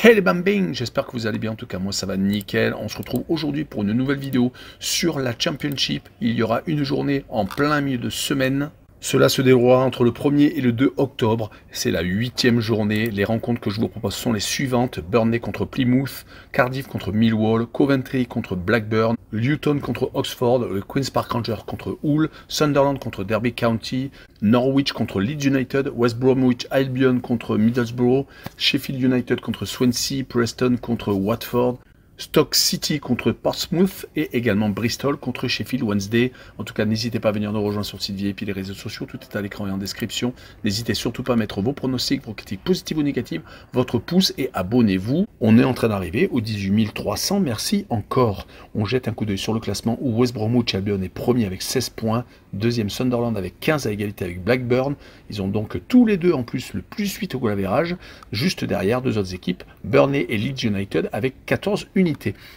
Hey les bambins, j'espère que vous allez bien, en tout cas moi ça va nickel. On se retrouve aujourd'hui pour une nouvelle vidéo sur la Championship. Il y aura une journée en plein milieu de semaine. Cela se déroulera entre le 1er et le 2 octobre. C'est la 8e journée. Les rencontres que je vous propose sont les suivantes. Burnley contre Plymouth, Cardiff contre Millwall, Coventry contre Blackburn, Luton contre Oxford, le Queen's Park Rangers contre Hull, Sunderland contre Derby County, Norwich contre Leeds United, West Bromwich Albion contre Middlesbrough, Sheffield United contre Swansea, Preston contre Watford, Stoke City contre Portsmouth et également Bristol contre Sheffield Wednesday. En tout cas, n'hésitez pas à venir nous rejoindre sur le site VIP et les réseaux sociaux. Tout est à l'écran et en description. N'hésitez surtout pas à mettre vos pronostics, vos critiques positives ou négatives, votre pouce et abonnez-vous. On est en train d'arriver aux 18 300. Merci encore. On jette un coup d'œil sur le classement où West Bromwich Albion est premier avec 16 points. Deuxième Sunderland avec 15 à égalité avec Blackburn. Ils ont donc tous les deux en plus le plus 8 au goal average. Juste derrière, deux autres équipes, Burnley et Leeds United avec 14 unités.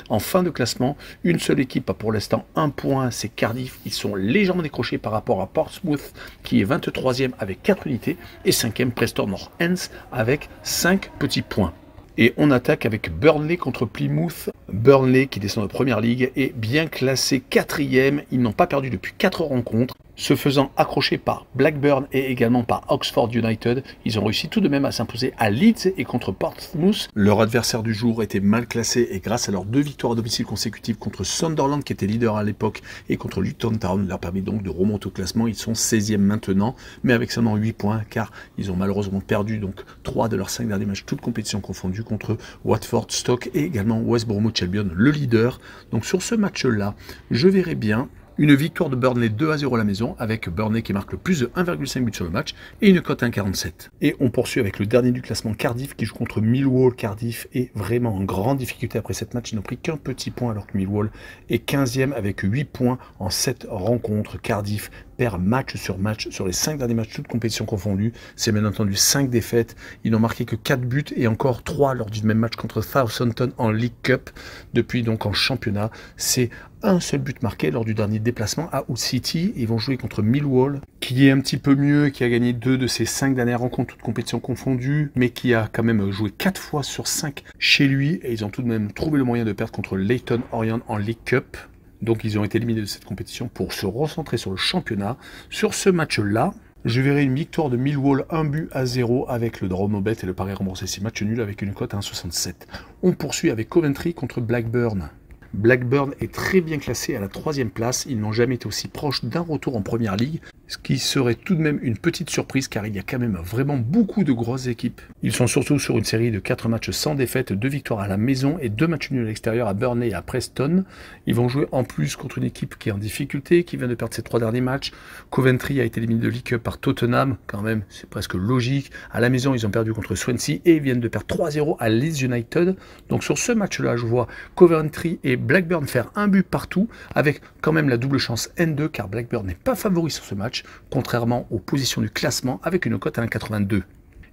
En fin de classement, une seule équipe a pour l'instant un point, c'est Cardiff. Ils sont légèrement décrochés par rapport à Portsmouth qui est 23e avec 4 unités et 5e Preston North End avec 5 petits points. Et on attaque avec Burnley contre Plymouth. Burnley qui descend de première ligue est bien classé 4e. Ils n'ont pas perdu depuis 4 rencontres. Se faisant accrocher par Blackburn et également par Oxford United, ils ont réussi tout de même à s'imposer à Leeds et contre Portsmouth. Leur adversaire du jour était mal classé et grâce à leurs 2 victoires à domicile consécutives contre Sunderland qui était leader à l'époque et contre Luton Town, leur permet donc de remonter au classement. Ils sont 16e maintenant, mais avec seulement 8 points car ils ont malheureusement perdu donc 3 de leurs 5 derniers matchs, toutes compétitions confondues, contre Watford, Stoke et également West Bromwich Albion, le leader. Donc sur ce match-là, je verrai bien une victoire de Burnley 2-0 à la maison, avec Burnley qui marque le plus de 1,5 but sur le match, et une cote 1,47. Et on poursuit avec le dernier du classement, Cardiff, qui joue contre Millwall. Cardiff est vraiment en grande difficulté après cette match. Ils n'ont pris qu'un petit point, alors que Millwall est 15e avec 8 points en 7 rencontres. Cardiff perd match sur les 5 derniers matchs, toutes compétitions confondues. C'est bien entendu 5 défaites. Ils n'ont marqué que 4 buts et encore 3 lors du même match contre Southampton en League Cup. Depuis donc en championnat, c'est un seul but marqué lors du dernier déplacement à Hull City. Ils vont jouer contre Millwall, qui est un petit peu mieux, qui a gagné 2 de ses 5 dernières rencontres, toutes compétitions confondues, mais qui a quand même joué 4 fois sur 5 chez lui. Et ils ont tout de même trouvé le moyen de perdre contre Leyton Orient en League Cup. Donc ils ont été éliminés de cette compétition pour se recentrer sur le championnat. Sur ce match-là, je verrai une victoire de Millwall 1-0 avec le draw no bet et le pari remboursé 6 matchs nuls avec une cote à 1,67. On poursuit avec Coventry contre Blackburn. Blackburn est très bien classé à la 3e place. Ils n'ont jamais été aussi proches d'un retour en première ligue, ce qui serait tout de même une petite surprise car il y a quand même vraiment beaucoup de grosses équipes. Ils sont surtout sur une série de 4 matchs sans défaite, 2 victoires à la maison et 2 matchs nuls à l'extérieur à Burnley et à Preston. Ils vont jouer en plus contre une équipe qui est en difficulté, qui vient de perdre ses 3 derniers matchs. Coventry a été éliminé de League Cup par Tottenham, quand même c'est presque logique. À la maison ils ont perdu contre Swansea et ils viennent de perdre 3-0 à Leeds United. Donc sur ce match-là, je vois Coventry et Blackburn faire un but partout, avec quand même la double chance N2 car Blackburn n'est pas favori sur ce match, contrairement aux positions du classement avec une cote à 1,82.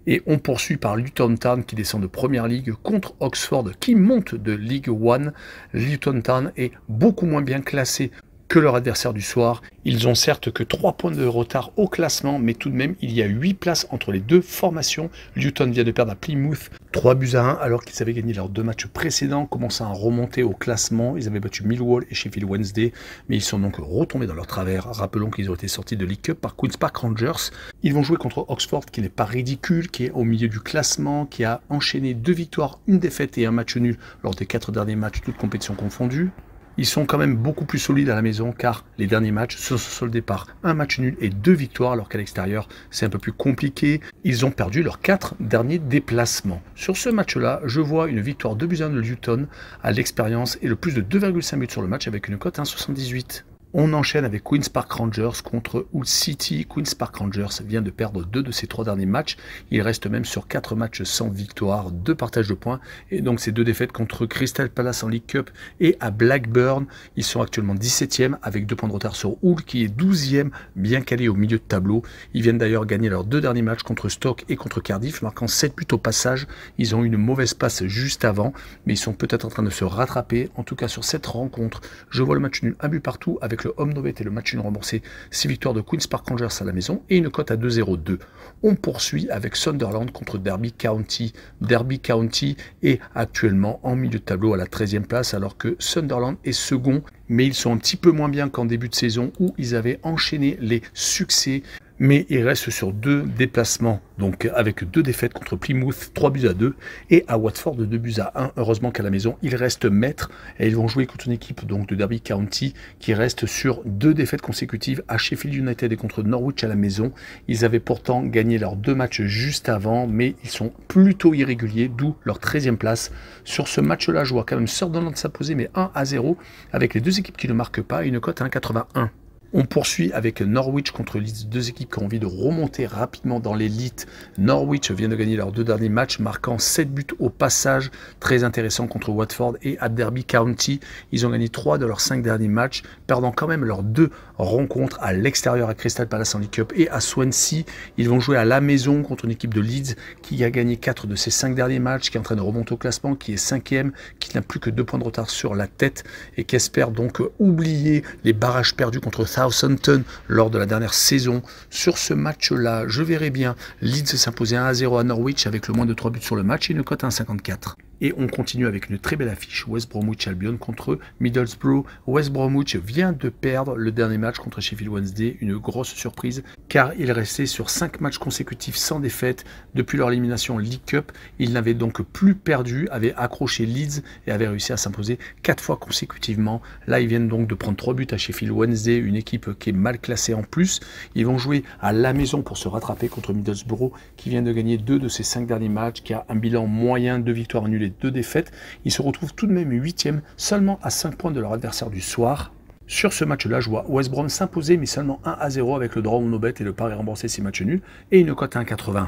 Et on poursuit par Luton Town qui descend de première ligue contre Oxford qui monte de League One. Luton Town est beaucoup moins bien classé que leur adversaire du soir. Ils ont certes que 3 points de retard au classement, mais tout de même, il y a 8 places entre les deux formations. Luton vient de perdre à Plymouth 3-1, alors qu'ils avaient gagné leurs 2 matchs précédents, commençant à remonter au classement. Ils avaient battu Millwall et Sheffield Wednesday, mais ils sont donc retombés dans leur travers. Rappelons qu'ils ont été sortis de League Cup par Queen's Park Rangers. Ils vont jouer contre Oxford, qui n'est pas ridicule, qui est au milieu du classement, qui a enchaîné 2 victoires, 1 défaite et 1 match nul lors des 4 derniers matchs, toutes compétitions confondues. Ils sont quand même beaucoup plus solides à la maison car les derniers matchs se sont soldés par 1 match nul et 2 victoires alors qu'à l'extérieur c'est un peu plus compliqué. Ils ont perdu leurs 4 derniers déplacements. Sur ce match-là, je vois une victoire 2-1 de Luton à l'expérience et le plus de 2,5 buts sur le match avec une cote à 1,78. On enchaîne avec Queen's Park Rangers contre Hull City. Queen's Park Rangers vient de perdre 2 de ses 3 derniers matchs. Il reste même sur 4 matchs sans victoire, 2 partages de points. Et donc ces 2 défaites contre Crystal Palace en League Cup et à Blackburn. Ils sont actuellement 17e avec 2 points de retard sur Hull qui est 12e, bien calé au milieu de tableau. Ils viennent d'ailleurs gagner leurs 2 derniers matchs contre Stoke et contre Cardiff, marquant 7 buts au passage. Ils ont eu une mauvaise passe juste avant, mais ils sont peut-être en train de se rattraper. En tout cas sur cette rencontre, je vois le match nul, 1 but partout avec avec le home no bet et le match nul remboursé, 6 victoires de Queen's Park Rangers à la maison et une cote à 2,02. On poursuit avec Sunderland contre Derby County. Derby County est actuellement en milieu de tableau à la 13e place alors que Sunderland est second, mais ils sont un petit peu moins bien qu'en début de saison où ils avaient enchaîné les succès. Mais ils restent sur 2 déplacements, donc avec 2 défaites contre Plymouth, 3-2 et à Watford 2-1. Heureusement qu'à la maison, ils restent maîtres et ils vont jouer contre une équipe donc de Derby County qui reste sur 2 défaites consécutives à Sheffield United et contre Norwich à la maison. Ils avaient pourtant gagné leurs 2 matchs juste avant, mais ils sont plutôt irréguliers, d'où leur 13e place. Sur ce match-là, je vois quand même Sunderland s'imposer, mais 1-0 avec les 2 équipes qui ne marquent pas et une cote à 1,81. On poursuit avec Norwich contre Leeds, 2 équipes qui ont envie de remonter rapidement dans l'élite. Norwich vient de gagner leurs 2 derniers matchs, marquant 7 buts au passage, très intéressant contre Watford et à Derby County. Ils ont gagné 3 de leurs 5 derniers matchs, perdant quand même leurs 2 rencontres à l'extérieur à Crystal Palace en League Cup et à Swansea. Ils vont jouer à la maison contre une équipe de Leeds qui a gagné 4 de ses 5 derniers matchs, qui est en train de remonter au classement, qui est 5e, qui n'a plus que 2 points de retard sur la tête et qui espère donc oublier les barrages perdus contre Southampton lors de la dernière saison. Sur ce match-là, je verrai bien Leeds s'imposer 1-0 à Norwich avec le moins de 3 buts sur le match et une cote à 1,54. Et on continue avec une très belle affiche, West Bromwich Albion contre Middlesbrough. West Bromwich vient de perdre le dernier match contre Sheffield Wednesday, une grosse surprise car il restait sur 5 matchs consécutifs sans défaite depuis leur élimination League Cup. Il n'avait donc plus perdu, avait accroché Leeds et avait réussi à s'imposer 4 fois consécutivement. Là, ils viennent donc de prendre 3 buts à Sheffield Wednesday, une équipe qui est mal classée en plus. Ils vont jouer à la maison pour se rattraper contre Middlesbrough qui vient de gagner 2 de ses 5 derniers matchs, qui a un bilan moyen, 2 victoires nulles et 2 défaites. Ils se retrouvent tout de même 8e, seulement à 5 points de leur adversaire du soir. Sur ce match-là, je vois West Brom s'imposer, mais seulement 1-0 avec le draw no bet et le pari remboursé 6 matchs nuls, et une cote à 1,80.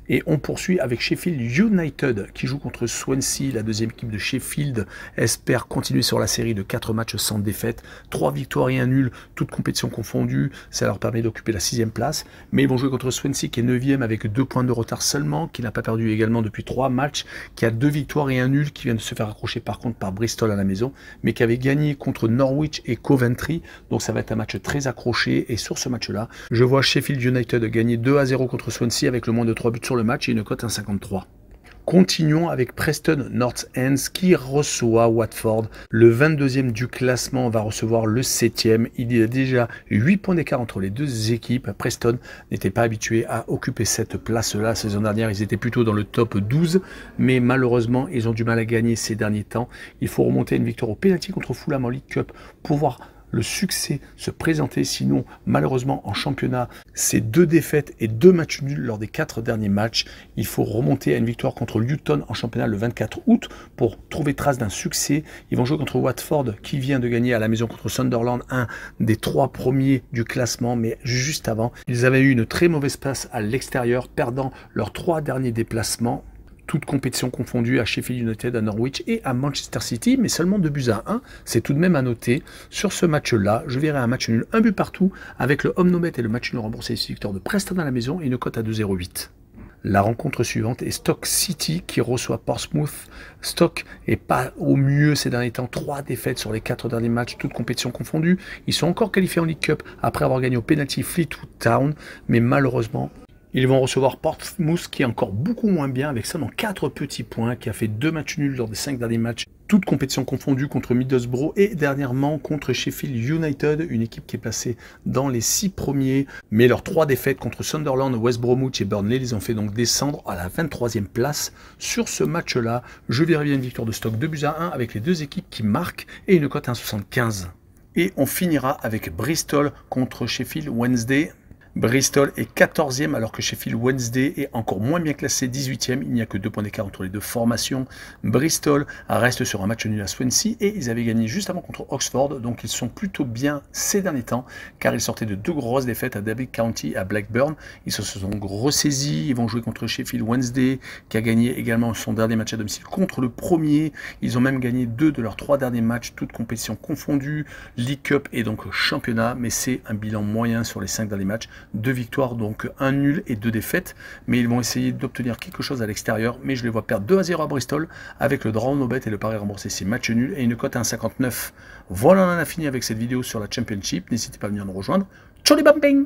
Et on poursuit avec Sheffield United qui joue contre Swansea. La deuxième équipe de Sheffield espère continuer sur la série de 4 matchs sans défaite. 3 victoires et 1 nul, toutes compétitions confondues. Ça leur permet d'occuper la 6e place. Mais ils vont jouer contre Swansea qui est 9e avec 2 points de retard seulement, qui n'a pas perdu également depuis 3 matchs, qui a 2 victoires et 1 nul, qui vient de se faire accrocher par contre par Bristol à la maison, mais qui avait gagné contre Norwich et Coventry. Donc ça va être un match très accroché. Et sur ce match-là, je vois Sheffield United gagner 2-0 contre Swansea avec le moins de 3 buts sur le match et une cote à 1,53. Continuons avec Preston North End qui reçoit Watford. Le 22e du classement va recevoir le 7e. Il y a déjà 8 points d'écart entre les 2 équipes. Preston n'était pas habitué à occuper cette place-là. La saison dernière, ils étaient plutôt dans le top 12. Mais malheureusement, ils ont du mal à gagner ces derniers temps. Il faut remonter une victoire au pénalty contre Fulham en League Cup pour voir le succès se présenter. Sinon, malheureusement, en championnat, c'est 2 défaites et 2 matchs nuls lors des 4 derniers matchs. Il faut remonter à une victoire contre Luton en championnat le 24 août pour trouver trace d'un succès. Ils vont jouer contre Watford qui vient de gagner à la maison contre Sunderland, un des 3 premiers du classement, mais juste avant, ils avaient eu une très mauvaise passe à l'extérieur, perdant leurs 3 derniers déplacements. Toutes compétitions confondues à Sheffield United, à Norwich et à Manchester City, mais seulement 2-1. C'est tout de même à noter. Sur ce match-là, je verrai un match nul, 1 but partout, avec le home no bet et le match nul remboursé 6 victoires de Preston à la maison et une cote à 2,08. La rencontre suivante est Stoke City qui reçoit Portsmouth. Stoke est pas au mieux ces derniers temps, 3 défaites sur les 4 derniers matchs, toutes compétitions confondues. Ils sont encore qualifiés en League Cup après avoir gagné au penalty Fleetwood Town, mais malheureusement, ils vont recevoir Portsmouth qui est encore beaucoup moins bien avec seulement 4 petits points, qui a fait 2 matchs nuls lors des 5 derniers matchs, toutes compétitions confondues contre Middlesbrough et dernièrement contre Sheffield United, une équipe qui est placée dans les 6 premiers. Mais leurs 3 défaites contre Sunderland, West Bromwich et Burnley les ont fait donc descendre à la 23e place. Sur ce match-là, je verrai bien une victoire de Stoke 2-1 avec les 2 équipes qui marquent et une cote à 1,75. Et on finira avec Bristol contre Sheffield Wednesday. Bristol est 14e alors que Sheffield Wednesday est encore moins bien classé, 18e. Il n'y a que 2 points d'écart entre les 2 formations. Bristol reste sur un match nul à Swansea et ils avaient gagné juste avant contre Oxford. Donc ils sont plutôt bien ces derniers temps car ils sortaient de 2 grosses défaites à Derby County et à Blackburn. Ils se sont ressaisis. Ils vont jouer contre Sheffield Wednesday qui a gagné également son dernier match à domicile contre le premier. Ils ont même gagné 2 de leurs 3 derniers matchs, toutes compétitions confondues, League Cup et donc championnat. Mais c'est un bilan moyen sur les 5 derniers matchs. 2 victoires, donc 1 nul et 2 défaites. Mais ils vont essayer d'obtenir quelque chose à l'extérieur. Mais je les vois perdre 2-0 à Bristol avec le draw no bet et le pari remboursé. C'est match nul et une cote à 1,59. Voilà, on en a fini avec cette vidéo sur la Championship. N'hésitez pas à venir nous rejoindre. Ciao les bumping!